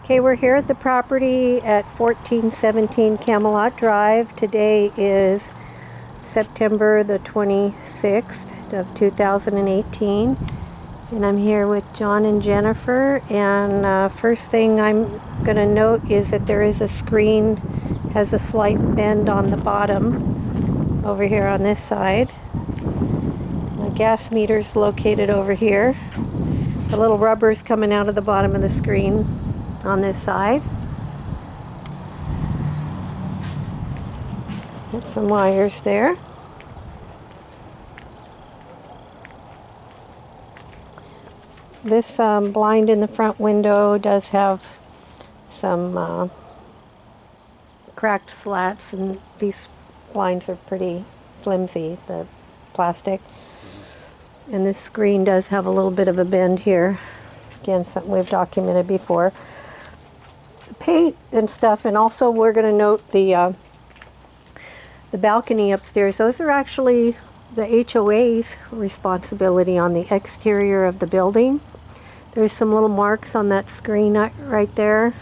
Okay, we're here at the property at 1417 Camelot Drive. Today is September the 26th of 2018, and I'm here with John and Jennifer. And first thing I'm going to note is that there is a screen, has a slight bend on the bottom over here on this side. The gas meter's located over here. The little rubber's coming out of the bottom of the screen on this side. Got some wires there. This blind in the front window does have some cracked slats, and these blinds are pretty flimsy, the plastic. And this screen does have a little bit of a bend here. Again, something we've documented before. Paint and stuff, and also we're going to note the balcony upstairs. Those are actually the HOA's responsibility on the exterior of the building. There's some little marks on that screen right there,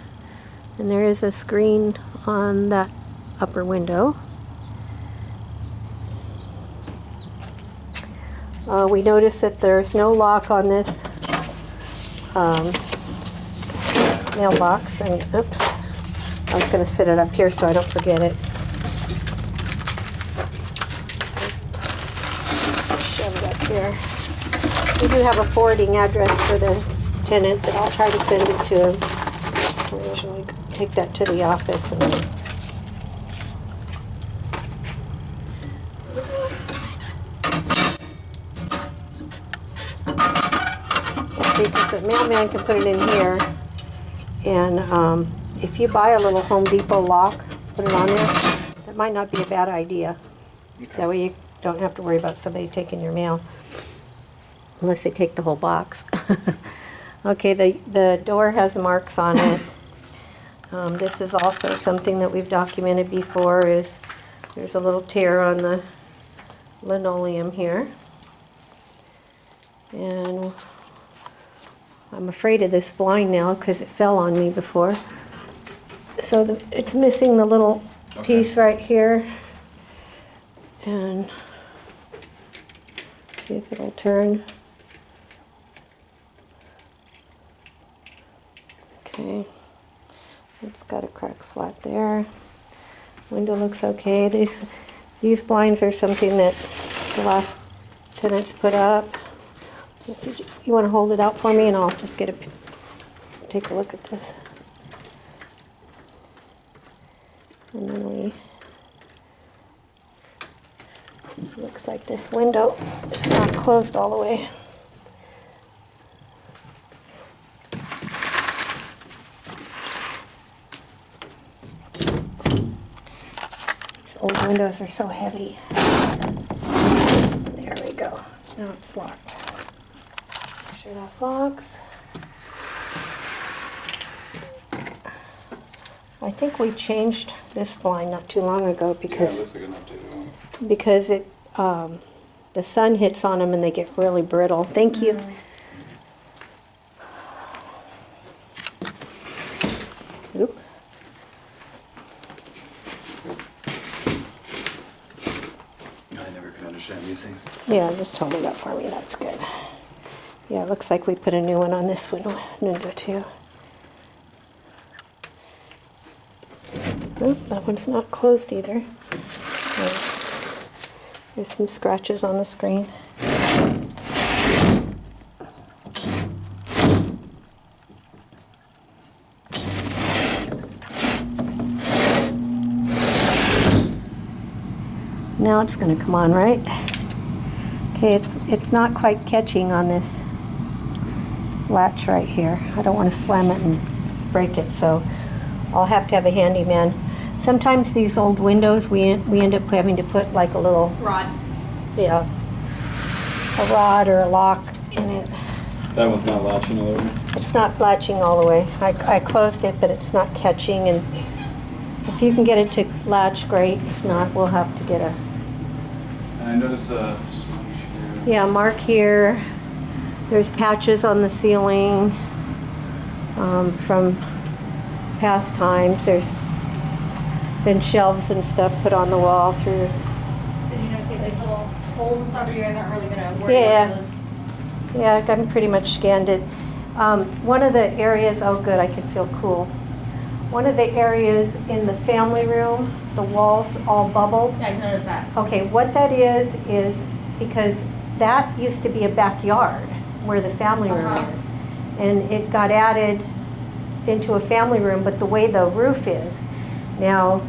and there is a screen on that upper window. We noticed that there's no lock on this mailbox, and oops, I was going to sit it up here so I don't forget it. Shove it up here. We do have a forwarding address for the tenant that I'll try to send it to him. We usually take that to the office. And let's see, because the mailman can put it in here. And if you buy a little Home Depot lock, put it on there, that might not be a bad idea. Okay. That way you don't have to worry about somebody taking your mail, unless they take the whole box. Okay, the door has marks on it. This is also something that we've documented before, is there's a little tear on the linoleum here. And I'm afraid of this blind now because it fell on me before. So it's missing the little piece right here. And see if it'll turn. Okay. It's got a cracked slat there. Window looks okay. These blinds are something that the last tenants put up. You want to hold it out for me, and I'll just take a look at this. And then this looks like this window is not closed all the way. These old windows are so heavy. There we go. Now it's locked. Sure that locks. I think we changed this blind not too long ago because it looks like an updated one. Because it the sun hits on them and they get really brittle. Thank you. Oop. I never could understand these things. Yeah, just hold it up for me. That's good. Yeah, it looks like we put a new one on this window too. Oh, that one's not closed either. There's some scratches on the screen. Now it's going to come on, right? Okay, it's not quite catching on this latch right here. I don't want to slam it and break it, so I'll have to have a handyman. Sometimes these old windows, we end up having to put like a little rod. Yeah, a rod or a lock in it. That one's not latching all the way? It's not latching all the way. I closed it, but it's not catching, and if you can get it to latch, great. If not, we'll have to get a... And I noticed a switch here. Yeah, mark here. There's patches on the ceiling from past times. There's been shelves and stuff put on the wall through. Did you notate like little holes and stuff, or you guys aren't really gonna worry Yeah. about those? Yeah, I've pretty much scanned it. One of the areas, oh good, I can feel cool. One of the areas in the family room, the walls all bubbled. Yeah, I've noticed that. Okay, what that is because that used to be a backyard where the family room is. And it got added into a family room, but the way the roof is. Now,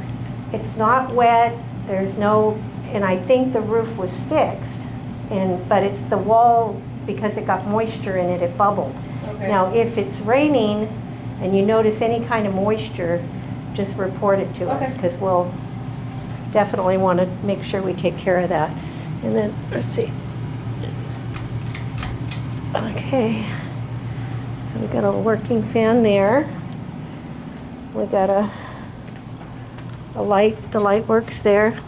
it's not wet, there's no, and I think the roof was fixed, but it's the wall, because it got moisture in it, it bubbled. Okay. Now, if it's raining and you notice any kind of moisture, just report it to us, Okay. because we'll definitely want to make sure we take care of that. And then, let's see. Okay. So we got a working fan there. We got a light, the light works there.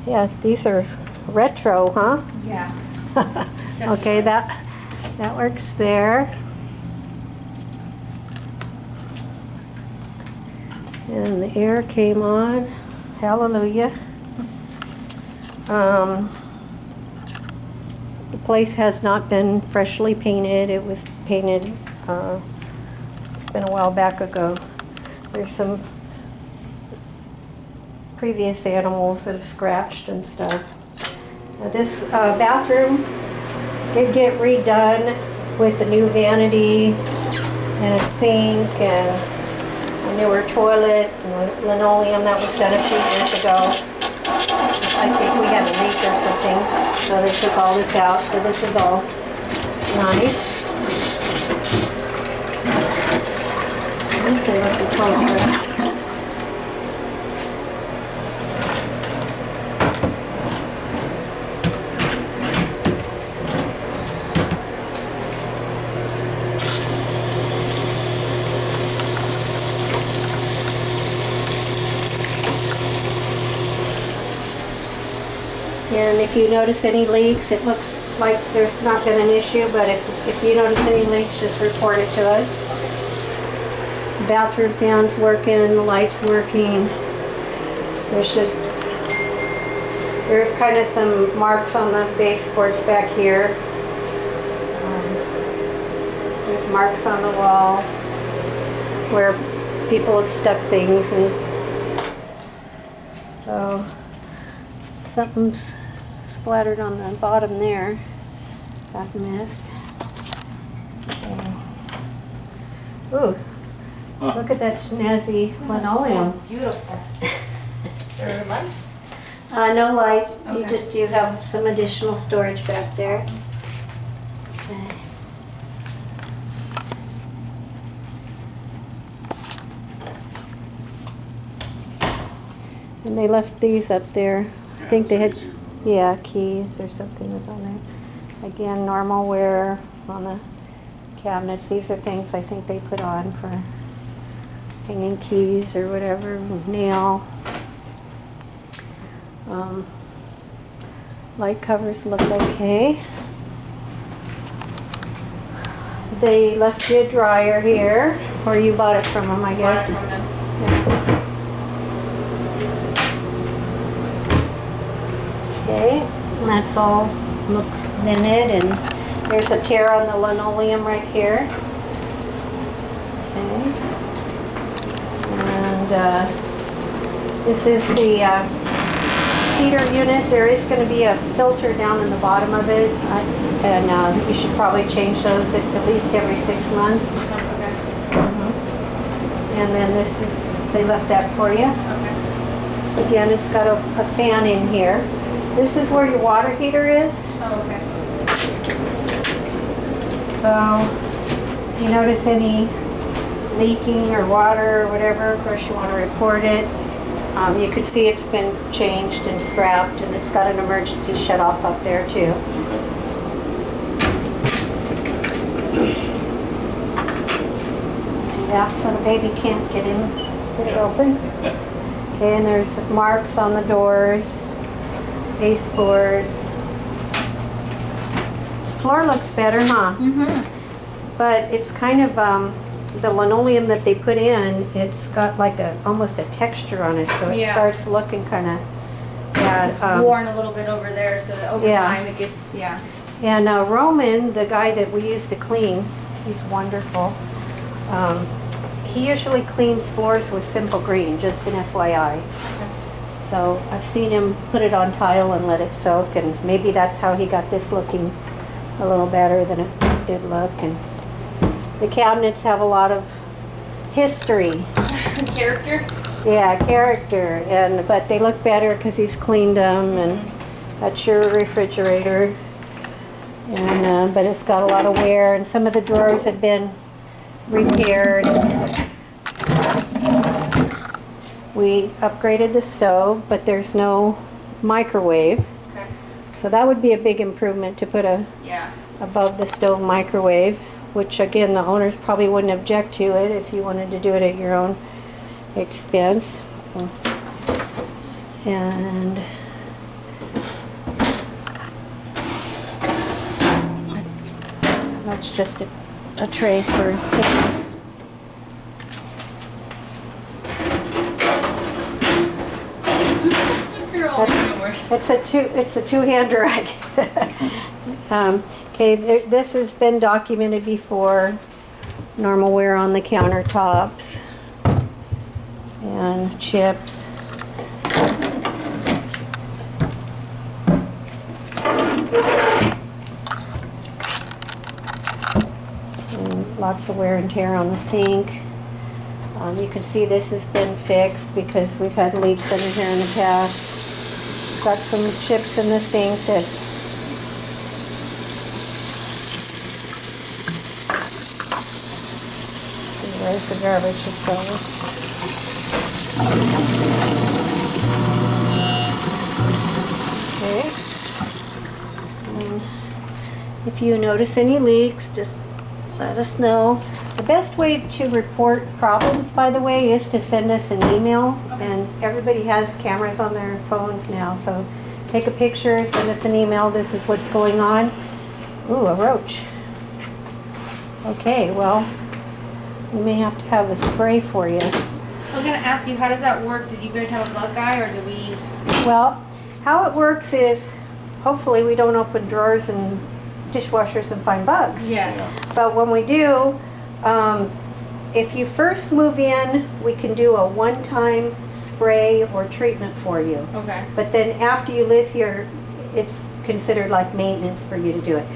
Yeah, these are retro, huh? Yeah. Okay, that works there. And the air came on. Hallelujah. The place has not been freshly painted. It was painted, it's been a while back ago. There's some previous animals that have scratched and stuff. Now this bathroom did get redone with a new vanity and a sink and a newer toilet and linoleum that was done a few years ago. I think we had a leak or something, so they took all this out, so this is all nice. Okay, let me close this. And if you notice any leaks, it looks like there's not been an issue, but if you notice any leaks, just report it to us. The bathroom fan's working, the light's working. There's kind of some marks on the baseboards back here. There's marks on the walls where people have stuck things, and so something's splattered on the bottom there. Got missed. Ooh, look at that snazzy linoleum. So beautiful. Is there a light? No light. Okay. You just do have some additional storage back there. Okay. And they left these up there. I think they had, yeah, keys or something was on there. Again, normal wear on the cabinets. These are things I think they put on for hanging keys or whatever, nail. Light covers look okay. They left you a dryer here, or you bought it from them, I guess. Yeah. Okay, and that's all looks vented, and there's a tear on the linoleum right here. Okay. And this is the heater unit. There is going to be a filter down in the bottom of it, and you should probably change those at least every 6 months. Okay. And then this is, they left that for you. Okay. Again, it's got a fan in here. This is where your water heater is. Oh, okay. So if you notice any leaking or water or whatever, of course you want to report it. You could see it's been changed and scrapped, and it's got an emergency shut-off up there too. Do that so the baby can't get it open. Okay, and there's marks on the doors, baseboards. Floor looks better, huh? Mm-hmm. But it's kind of the linoleum that they put in, it's got like almost a texture on it, so it starts looking kind of, It's worn a little bit over there, so that over time it gets, And Roman, the guy that we used to clean, he's wonderful. He usually cleans floors with simple green, just an FYI. So I've seen him put it on tile and let it soak, and maybe that's how he got this looking a little better than it did look. And the cabinets have a lot of history. Character? Yeah, character, but they look better because he's cleaned them, and that's your refrigerator. And but it's got a lot of wear, and some of the drawers have been repaired. We upgraded the stove, but there's no microwave. Okay. So that would be a big improvement to put a above the stove microwave, which again, the owners probably wouldn't object to it if you wanted to do it at your own expense. And that's just a tray for things. It's a two-hand drag. Okay, this has been documented before. Normal wear on the countertops and chips. And lots of wear and tear on the sink. You can see this has been fixed because we've had leaks in here in the past. Got some chips in the sink that where's the garbage is going. Okay. If you notice any leaks, just let us know. The best way to report problems, by the way, is to send us an email. And everybody has cameras on their phones now, so take a picture, send us an email. This is what's going on. Ooh, a roach. Okay, well, we may have to have a spray for you. I was going to ask you, how does that work? Did you guys have a bug guy, or do we? Well, how it works is, hopefully we don't open drawers and dishwashers and find bugs. Yes. But when we do, if you first move in, we can do a one-time spray or treatment for you. Okay. But then after you live here, it's considered like maintenance for you to do it.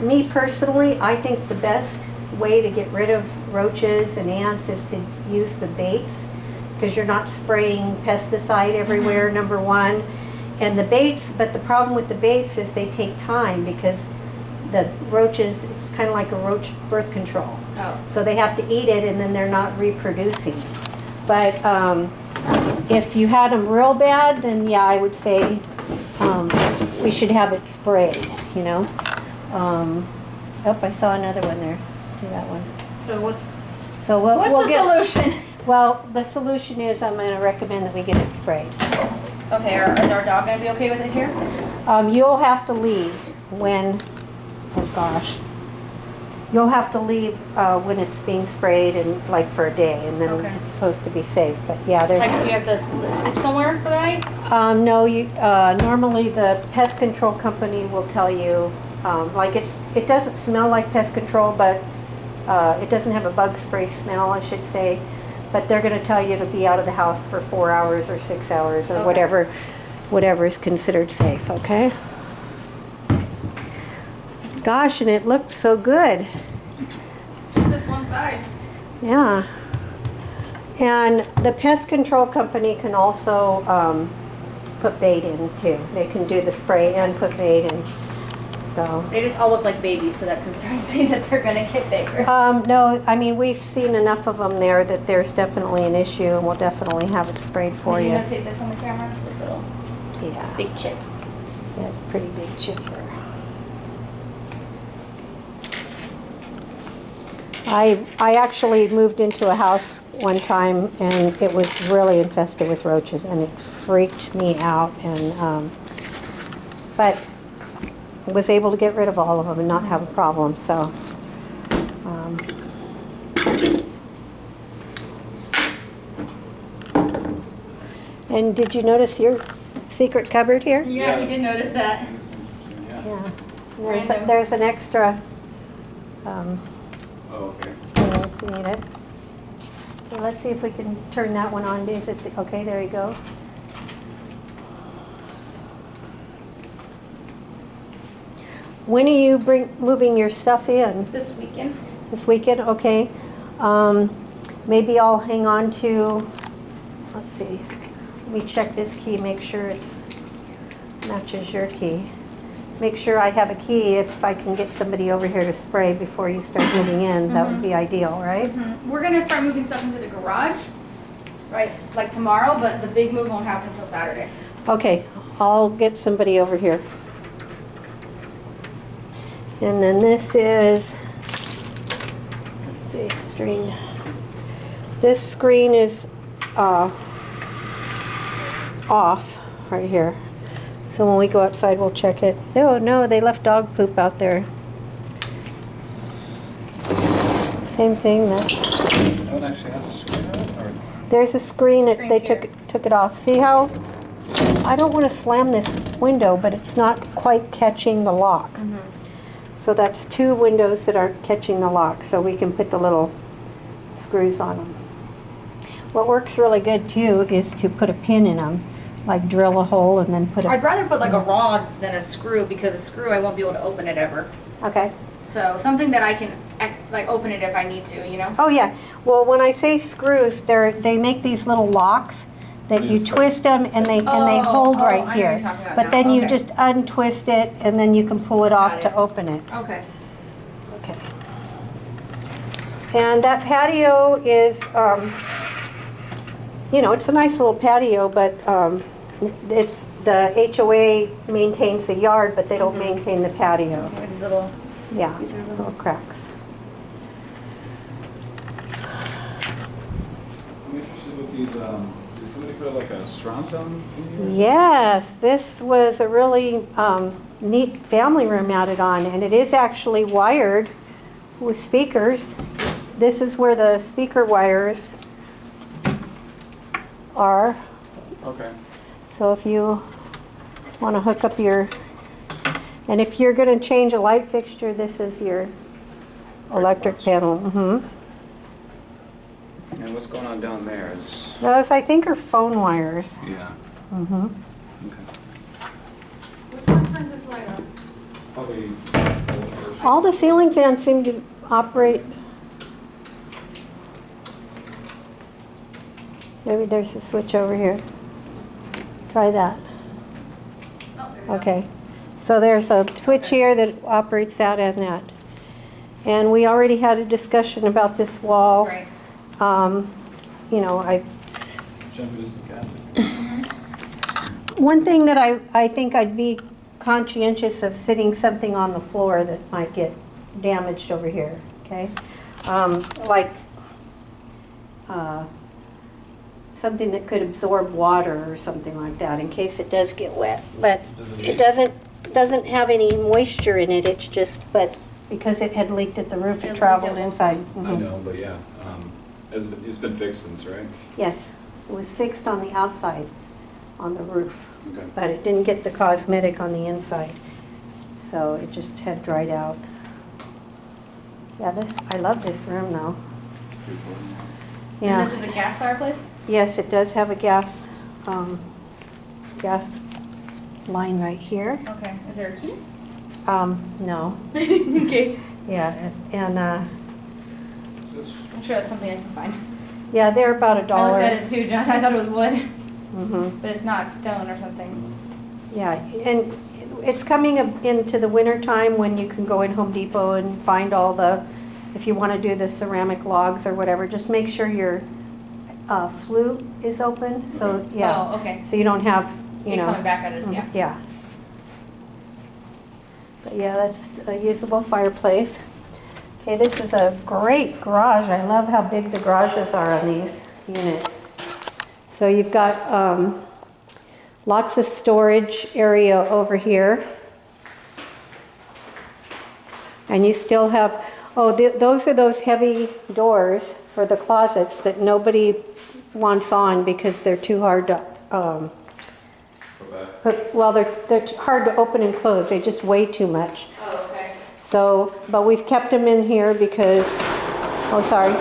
Me personally, I think the best way to get rid of roaches and ants is to use the baits, because you're not spraying pesticide everywhere, number one. And the baits, but the problem with the baits is they take time, because the roaches, it's kind of like a roach birth control. Oh. So they have to eat it and then they're not reproducing. But if you had them real bad, then yeah, I would say we should have it sprayed, you know. Oh, I saw another one there. See that one? So what's we'll the solution? Well, the solution is I'm going to recommend that we get it sprayed. Okay, is our dog going to be okay with it here? You'll have to leave when, oh gosh, you'll have to leave when it's being sprayed, and like for a day, and then it's supposed to be safe. But yeah, there's. Like, you have to sleep somewhere for the night? No, you normally the pest control company will tell you, like it doesn't smell like pest control, but it doesn't have a bug spray smell, I should say. But they're going to tell you to be out of the house for 4 hours or 6 hours or whatever is considered safe, okay? Gosh, and it looked so good. Just this one side. Yeah. And the pest control company can also put bait in too. They can do the spray and put bait in. So they just all look like babies, so that concerns me that they're going to get bigger. No, I mean, we've seen enough of them there that there's definitely an issue, and we'll definitely have it sprayed for you. Did you notate this on the camera? This little big chip. Yeah, it's a pretty big chip there. I actually moved into a house one time, and it was really infested with roaches, and it freaked me out. And but was able to get rid of all of them and not have a problem. So And did you notice your secret cupboard here? Yeah, we did notice that. That's interesting, yeah. Yeah. Random. There's an extra, Oh, okay. if you need it. Okay, let's see if we can turn that one on. Is it, okay, there you go. When are you moving your stuff in? This weekend. This weekend, okay. Maybe I'll hang on to, let's see, let me check this key, make sure it's matches your key. Make sure I have a key if I can get somebody over here to spray before you start moving in. That would be ideal, right? We're gonna start moving stuff into the garage, right, like tomorrow, but the big move won't happen until Saturday. Okay, I'll get somebody over here. And then this is, let's see, screen. This screen is off right here. So when we go outside, we'll check it. Oh no, they left dog poop out there. Same thing. That one actually has a screen on it, or? There's a screen that they Screen's here. took it off. See how? I don't want to slam this window, but it's not quite catching the lock. So that's two windows that aren't catching the lock, so we can put the little screws on them. What works really good too is to put a pin in them, like drill a hole and then put a... I'd rather put like a rod than a screw, because a screw I won't be able to open it ever. Okay. So something that I can like open it if I need to, you know? Oh yeah. Well, when I say screws, they make these little locks that you Yes. twist them and they hold I know right what here. you're talking about But now. then you Okay. just untwist it and then you can pull it off Got to it. open it. Okay. Okay. And that patio is, you know, it's a nice little patio, but it's the HOA maintains the yard, but they don't maintain the patio. With these little, Yeah, These are little- little cracks. I'm interested with these, did somebody put like a surround sound in here? Yes, this was a really neat family room added on, and it is actually wired with speakers. This is where the speaker wires are. Okay. So if you want to hook up your, and if you're going to change a light fixture, this is your electric box. panel. And what's going on down there is, Those, I think, are phone wires. yeah, hmm okay. which one turns this light on? Probably. All the ceiling fans seem to operate. Maybe there's a switch over here. Try that. Oh, there we go. Okay. So there's a switch here that operates that and that. And we already had a discussion about this wall. Right. You know, Jennifer, this is gas. one thing that I think I'd be conscientious of sitting something on the floor that might get damaged over here, okay? Like something that could absorb water or something like that in case it does get wet. But it doesn't have any moisture in it. It's just, but because it had leaked at the roof, it traveled inside. I Mhm. know, but yeah, it's been fixed since, right? Yes, it was fixed on the outside, on the roof, Okay. but it didn't get the cosmetic on the inside. So it just had dried out. Yeah, I love this room though. Pretty cool. Yeah. And this is a gas fireplace? Yes, it does have a gas line right here. Okay. Is there a key? No. Okay. Yeah, and I'm sure that's something I can find. yeah, they're about $1. I looked at it too, John. I thought it was wood, Mm-hmm. but it's not stone or something. Yeah, and it's coming into the winter time when you can go in Home Depot and find all the, if you want to do the ceramic logs or whatever, just make sure your flue is open. So yeah, Oh, okay. so you don't have, you Keep know. coming back at us, yeah. Yeah. But yeah, that's a usable fireplace. Okay, this is a great garage. I love how big the garages are on these units. So you've got lots of storage area over here. And you still have, those are those heavy doors for the closets that nobody wants on because they're too hard to well, they're hard to open and close. They just weigh too much. Oh, okay. So, but we've kept them in here because, oh, sorry.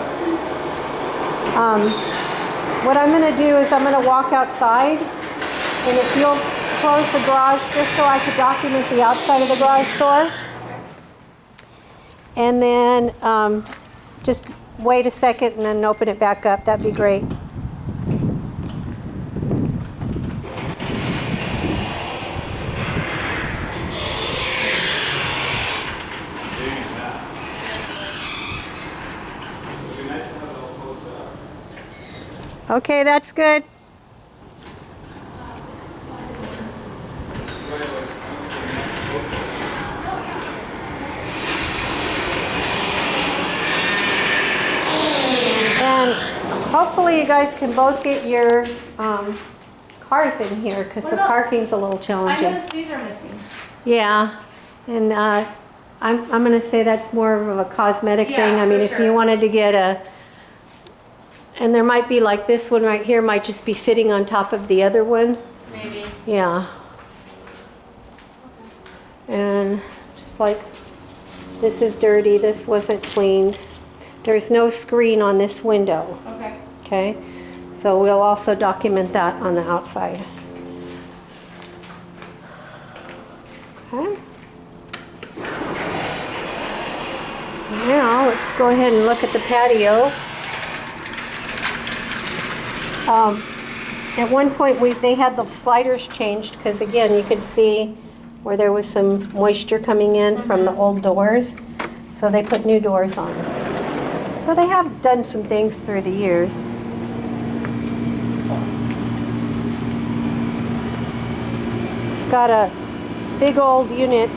What I'm going to do is I'm going to walk outside, and if you'll close the garage just so I could document the outside of the garage door. And then just wait a second and then open it back up. That'd be great. Okay, that's good. And hopefully you guys can both get your cars in here because the parking's a little I challenging. noticed these are missing. Yeah, and I'm going to say that's more of a cosmetic Yeah, thing. I mean, for if you sure. wanted to get a, and there might be like this one right here might just be sitting on top of the other one. Maybe. Yeah. And just like this is dirty, this wasn't cleaned. There's no screen on this window. Okay. Okay, so we'll also document that on the outside. Okay. Now let's go ahead and look at the patio. At one point they had the sliders changed because again you could see where there was some moisture coming in from the old doors. So they put new doors on. So they have done some things through the years. It's got a big old unit.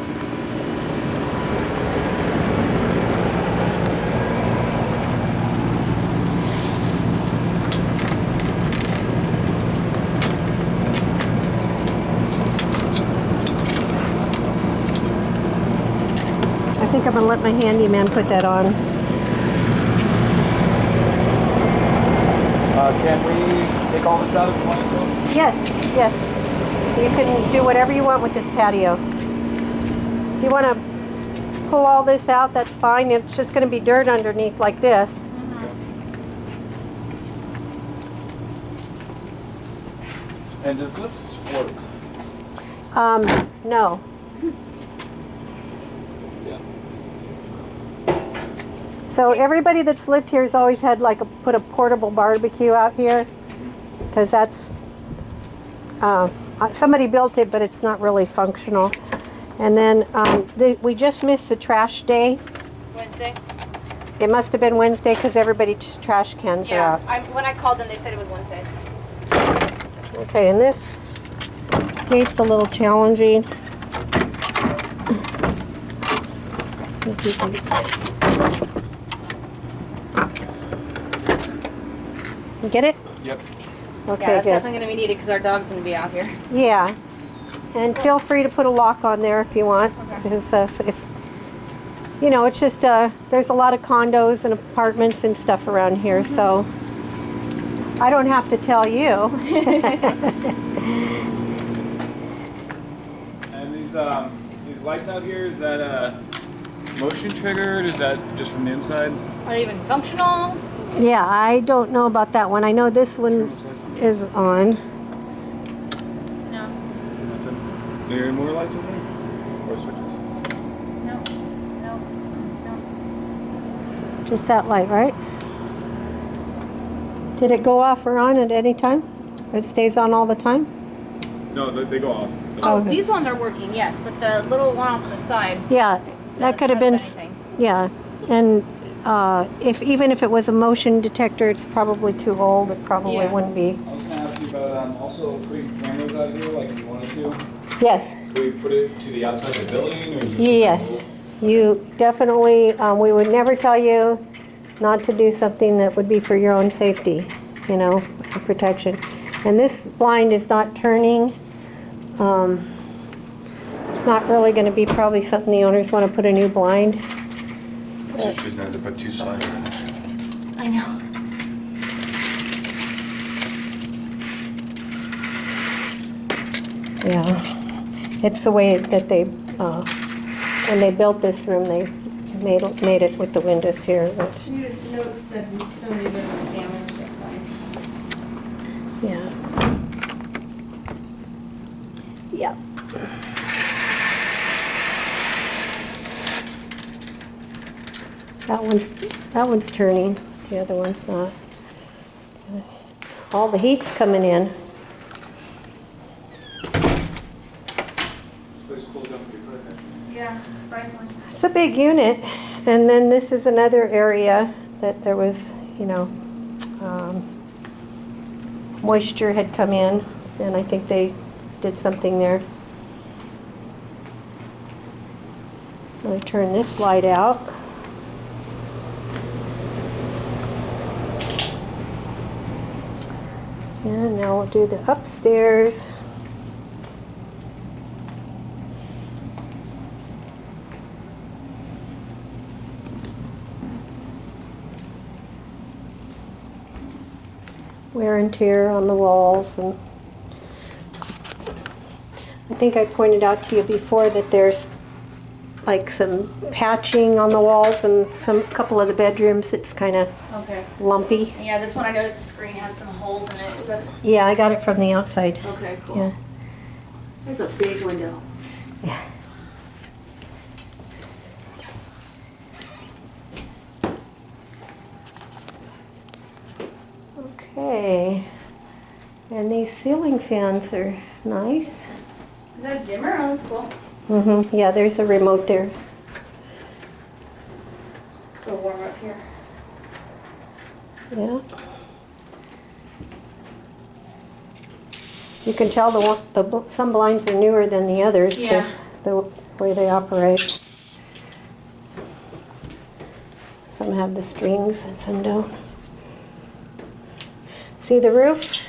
I think I'm gonna let my handyman put that on. Can we take all this out if you want to? Yes, yes. You can do whatever you want with this patio. If you want to pull all this out, that's fine. It's just going to be dirt underneath like this. And does this work? No. Yeah. So everybody that's lived here has always had like put a portable barbecue out here because that's somebody built it, but it's not really functional. And then we just missed the trash day. Wednesday? It must have been Wednesday because everybody just trash cans are out. When I called them, they said it was Wednesdays. Okay, and this gate's a little challenging. You get it? Yep. Okay, Yeah, that's good. definitely going to be needed because our dog's going to be out here. Yeah, and feel free to put a lock on there if you want. Okay. Because if you know, it's just there's a lot of condos and apartments and stuff around here, so I don't have to tell you. And these lights out here, is that motion triggered? Is that just from the inside? Are they even functional? Yeah, I don't know about that one. I know this one is on. No. Nothing. Are there any more lights over there? Or switches? No. No. No. Just that light, right? Did it go off or on at any time? It stays on all the time? No, they go off. Oh, Okay. these ones are working, yes, but the little one off to the side. Yeah, that could have been. Anything. Yeah, and even if it was a motion detector, it's probably too old. It probably Yeah. wouldn't be. I was going to ask you about also putting cameras out here, like if you wanted to. Yes, Do we put it to the outside of the building, or is it yes, you definitely. We would never tell you not to do something that would be for your own safety, you know, protection. And this blind is not turning. It's not really going to be probably something the owners want to put a new blind. She's going to put two sliders in there. I know. Yeah. It's the way that they, when they built this room, they made it with the windows here. But, You just note that some of these are damaged, that's fine. yeah. Yeah. That one's turning. The other one's not. All the heat's coming in. This place cools down pretty quick, actually. Yeah, surprisingly. It's a big unit, and then this is another area that there was, moisture had come in, and I think they did something there. I'm going to turn this light out. And now we'll do the upstairs. Wear and tear on the walls, and I think I pointed out to you before that there's like some patching on the walls and some couple of the bedrooms. It's kind of Okay. lumpy. Yeah, this one I noticed the screen has some holes in it. But Yeah, I got it from the outside. okay, cool. Yeah. This is a big window. Yeah. Okay. And these ceiling fans are nice. Is that a dimmer? Oh, that's cool. Mm-hmm. Yeah, there's a remote there. So warm up here. Yeah. You can tell some blinds are newer than the others because the way they operate. Some have the strings and some don't. See the roof?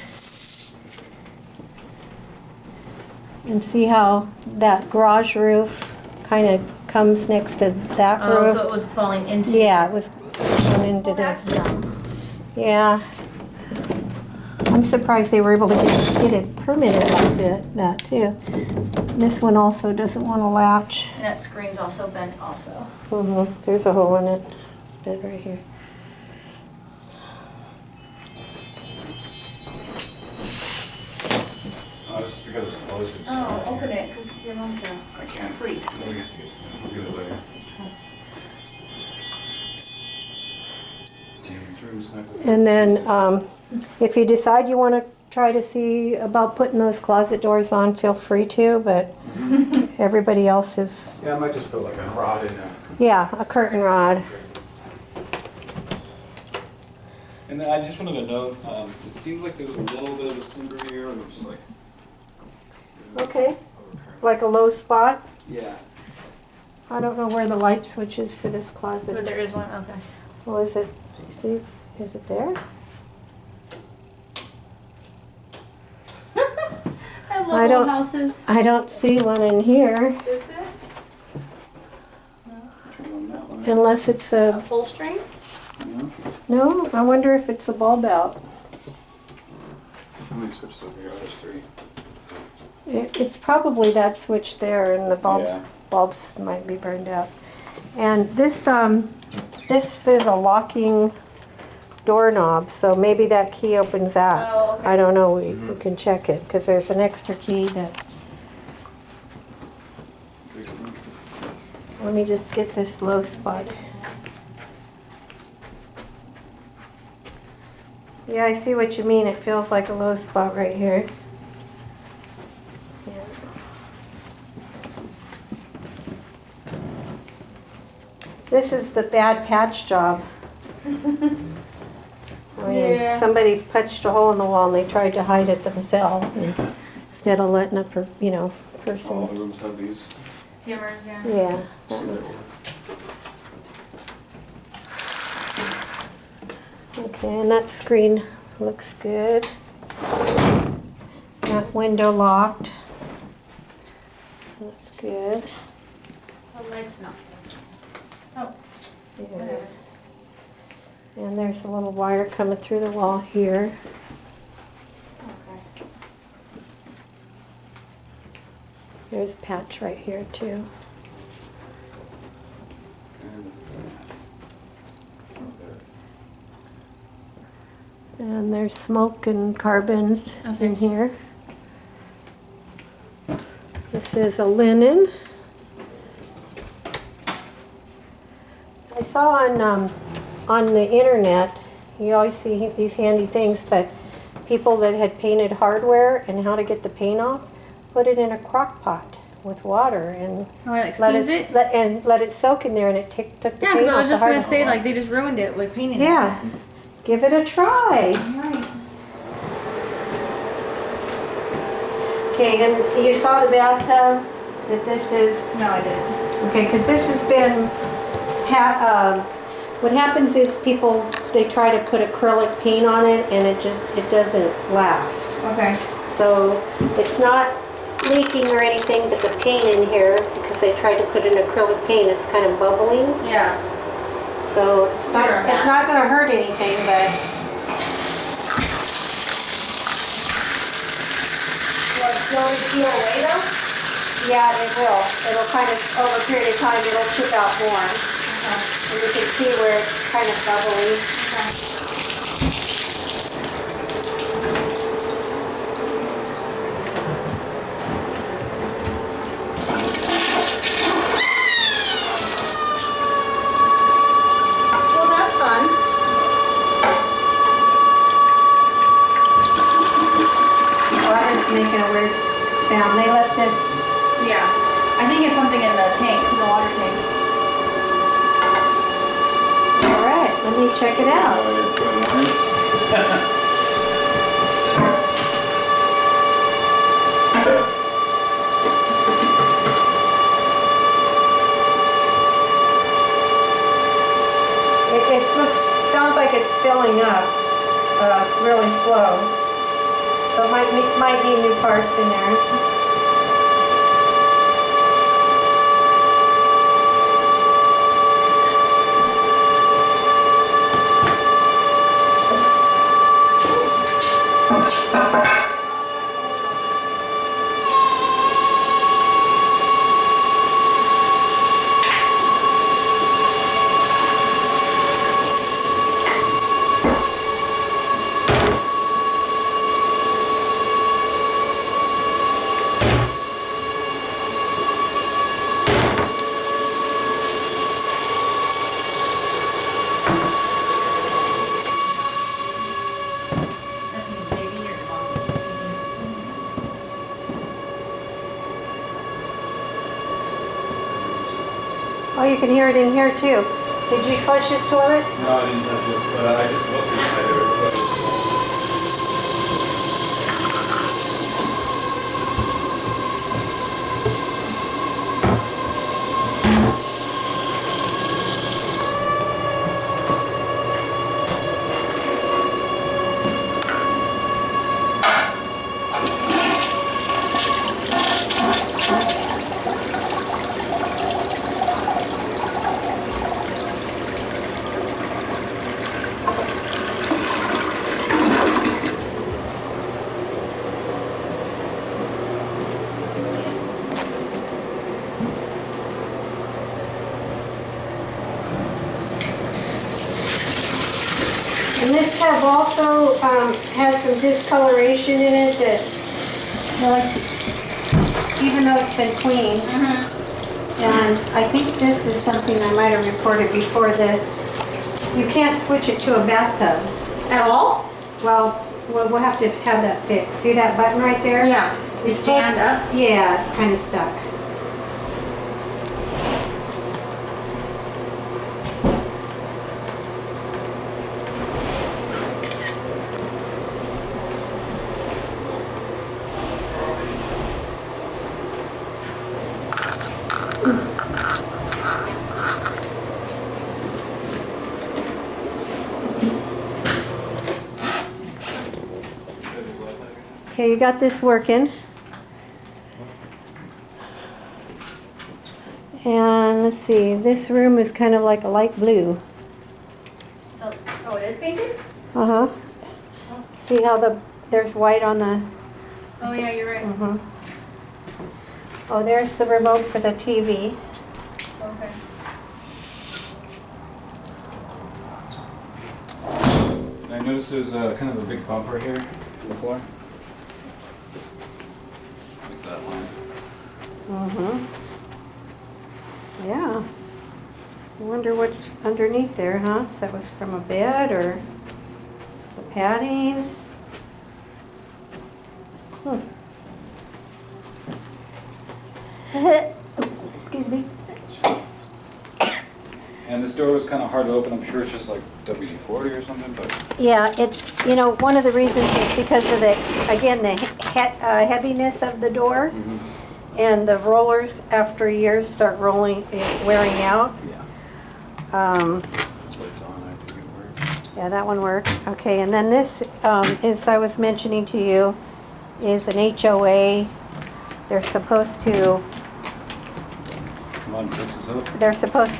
And see how that garage roof kind of comes next to that roof? So it was falling into. Yeah, it was going into Well, that's dumb. Yeah. I'm surprised they were able to get it permitted like that too. This one also doesn't want to latch. And that screen's also bent also. There's a hole in it. It's bent right here. Oh, this is because it's closed. It's Oh, open it, because your mom's there. I can't. Freak. Let me get this. I'll get it later. Damn, this room's not good. And then if you decide you want to try to see about putting those closet doors on, feel free to, but everybody else is, Yeah, I might just put like a rod in there. yeah, a curtain rod. And then I just wanted to note, it seems like there's a little bit of a cinder here, which is like. Okay. Like a low spot. Yeah. I don't know where the light switch is for this closet. But there is one, okay. Well, is it, you see, is it there? I love I old don't- houses. I don't see one in here, Is there? Turn on that one. unless it's A a, full string? Yeah. no, I wonder if it's a bulb out. How many switches over here? Oh, there's three. It's probably that switch there, and the Yeah. bulbs might be burned out. And this is a locking doorknob, so maybe that key opens that. Oh, okay. I don't know, we can check it, because there's an extra key that, let me just get this low spot. Yeah, I see what you mean, it feels like a low spot right here. Yeah. This is the bad patch job. I mean, Yeah. somebody punched a hole in the wall and they tried to hide it themselves, and instead of letting a All person. the rooms have these. Dimmers, yeah. Yeah. that See one. that one? Okay, and that screen looks good. That window locked. That's good. The light's not. Oh, It whatever. is. And there's a little wire coming through the wall here. Okay. There's a patch right here too. And there's smoke and carbons in here. This is a linen. I saw on the internet, you always see these handy things, but people that had painted hardware and how to get the paint off, put it in a crock pot with water and let it soak in there, and it took the paint off. Yeah, because I was just hardware. gonna say, like, they just ruined it with painting. Yeah, give it a try. Right. Okay, and you saw the bathtub that this is. No, I didn't. Okay, because this has been. What happens is people, they try to put acrylic paint on it, and it doesn't last. Okay. So it's not leaking or anything, but the paint in here, because they tried to put an acrylic paint, it's kind of bubbling. Yeah. So it's not going to hurt anything, but. Will it slowly peel away though? Yeah, it will. It'll kind of, over a period of time, it'll chip out more. And you can see where it's kind of bubbly. Well, that's fun. Water's making a weird sound. They left this. Yeah. I think it's something in the tank, the water tank. Alright, let me check it out. Sounds like it's filling up. It's really slow. So it might be new parts in there. Oh, you can hear it in here too. Did you flush this toilet? No, I didn't touch it, but I just looked inside it real quick. And this tub also has some discoloration in it that, even though it's been cleaned. And I think this is something I might have reported before, that you can't switch it to a bathtub. At all? Well, we'll have to have that fixed. See that button right there? Yeah. It's Stand up? Yeah, it's kind of stuck. Okay, you got this working. And let's see, this room is kind of like a light blue. So, oh, it is painted? Uh-huh. See how there's white on the... Oh yeah, you're right. Oh, there's the remote for the TV. Okay. I noticed there's kind of a big bumper here in the floor. Like that line. Mm-hmm. Yeah. I wonder what's underneath there, huh? If that was from a bed or the padding. Excuse me. And this door was kind of hard to open. I'm sure it's just like WD-40 or something, but Yeah, it's, one of the reasons is because of the heaviness of the door. And the rollers, after years, start wearing out. yeah, that's what it's on. I think it works. Yeah, that one worked. Okay, and then this, as I was mentioning to you, is an HOA. They're supposed to Come on, fix this up.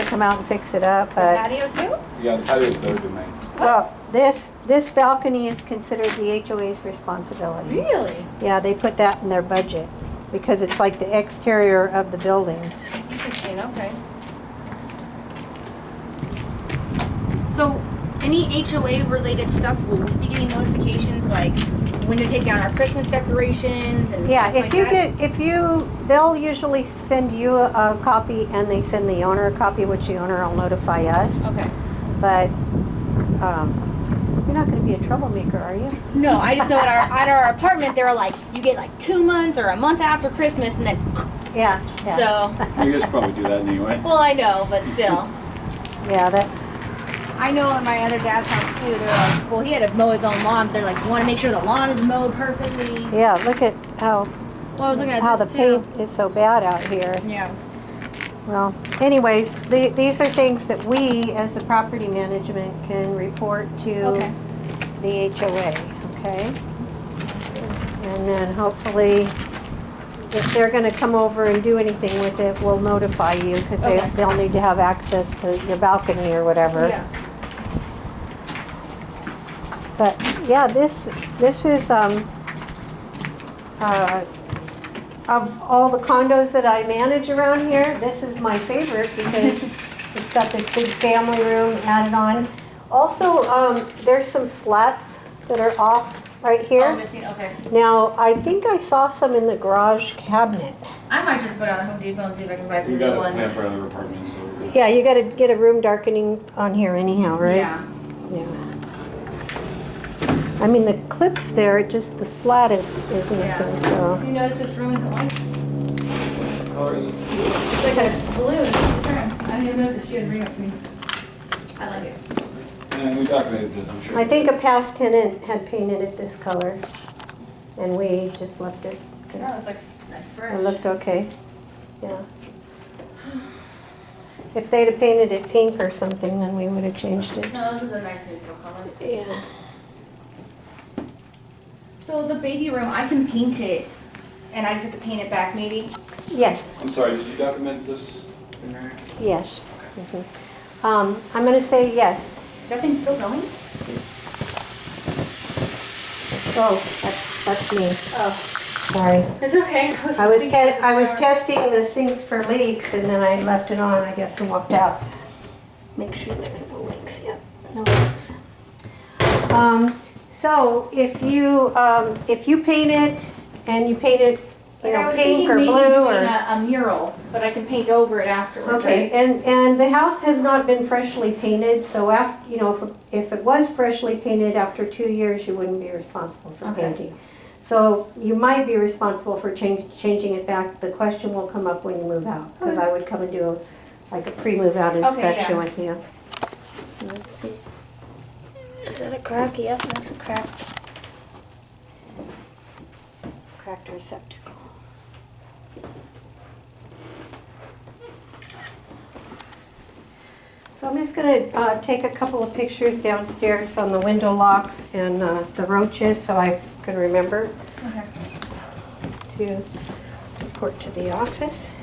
come out and fix it up, but, Patio too? Yeah, the patio's their domain. well, this balcony is considered the HOA's responsibility. Really? Yeah, they put that in their budget because it's like the exterior of the building. Interesting, okay. So, any HOA related stuff, will we be getting notifications like when to take down our Christmas decorations and Yeah, stuff like that? they'll usually send you a copy and they send the owner a copy, which the owner will notify us. Okay. But, you're not gonna be a troublemaker, are you? No, I just know at our apartment, they were like, you get like 2 months or a month after Christmas, and then, Yeah. so, You guys probably do that anyway. well, I know, but still. Yeah, that, I know at my other dad's house too, they're like, well, he had to mow his own lawn, but they're like, you want to make sure the lawn is mowed perfectly. yeah, look at how Well, I was looking at the this too. paint is so bad out here. Yeah. Well, anyways, these are things that we, as the property management, can report to Okay. the HOA, okay? And then hopefully, if they're gonna come over and do anything with it, we'll notify you, because Okay. they'll need to have access to your balcony or whatever. Yeah. But, yeah, this is, of all the condos that I manage around here, this is my favorite because it's got this big family room added on. Also, there's some slats that are off right Oh, here. missing, okay. Now, I think I saw some in the garage cabinet. I might just go down to Home Depot and see if I can buy some We new got a plan ones. for other apartments, so we're good. Yeah, you gotta get a room darkening on here anyhow, right? Yeah. Yeah. I mean, the clip's there, just the slat is missing, so. You notice this room isn't white? What color is it? It's like a balloon. I didn't even notice that she didn't bring it to me. I like it. And we documented this, I'm sure. I think a past tenant had painted it this color, and we just left it. 'cause Yeah, it's like nice fresh. it looked okay, yeah. If they'd have painted it pink or something, then we would have changed it. No, this is a nice neutral color. Yeah. So the baby room, I can paint it, and I just have to paint it back maybe? Yes, I'm sorry, did you document this in there? yes. Mhm. I'm gonna say yes. Is that thing still going? Oh, that's me. Oh, Sorry. it's okay. I was thinking it testing the sink for leaks, and then I left it on, I guess, and walked out. Make sure there's no leaks. Yep, no leaks. So if you paint it and you paint it, Like I was pink thinking or maybe blue doing or. a mural, but I can paint over it afterwards, Okay, right? and the house has not been freshly painted, so after, if it was freshly painted after 2 years, you wouldn't be responsible for Okay. painting. So you might be responsible for changing it back. The question will come up when you move out, because I would come and do like a pre-move out inspection yeah. with you. Let's see. Is that a crack? Yep, that's a crack. Cracked receptacle. So I'm just going to take a couple of pictures downstairs on the window locks and the roaches so I can remember Okay. to report to the office.